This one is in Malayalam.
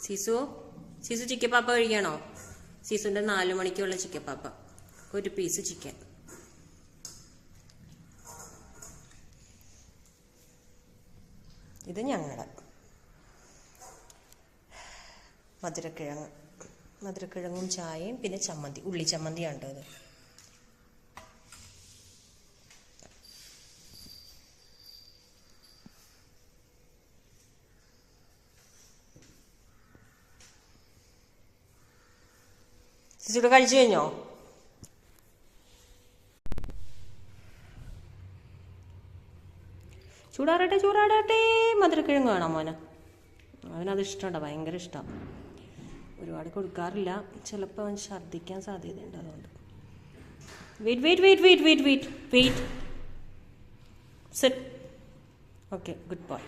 സീസു സീസു ചിക്കപ്പാപ്പ കഴിക്കണോ? സീസുന്റെ 4 മണിക്കുള്ള ചിക്കപ്പാപ്പ, ഒരു പീസ് ചിക്കൻ. ഇത് ഞങ്ങളുടെ മധുരക്കിഴങ്ങും ചായയും പിന്നെ ചമ്മന്തി, ഉള്ളി ചമ്മന്തിയാണ് ഇത്. ചേച്ചിയുടെ കഴിച്ചു കഴിഞ്ഞോ? ചൂടാറട്ടെ. മധുരക്കിഴങ്ങ് വേണം മോനെ, അവനത് ഇഷ്ടമുണ്ടോ? ഭയങ്കര ഇഷ്ടമാണ്. ഒരുപാട് കൊടുക്കാറില്ല, ചിലപ്പോൾ അവൻ ഛർദ്ദിക്കാൻ സാധ്യതയുണ്ട്. അതുകൊണ്ട് wait. Sit. Okay, good boy.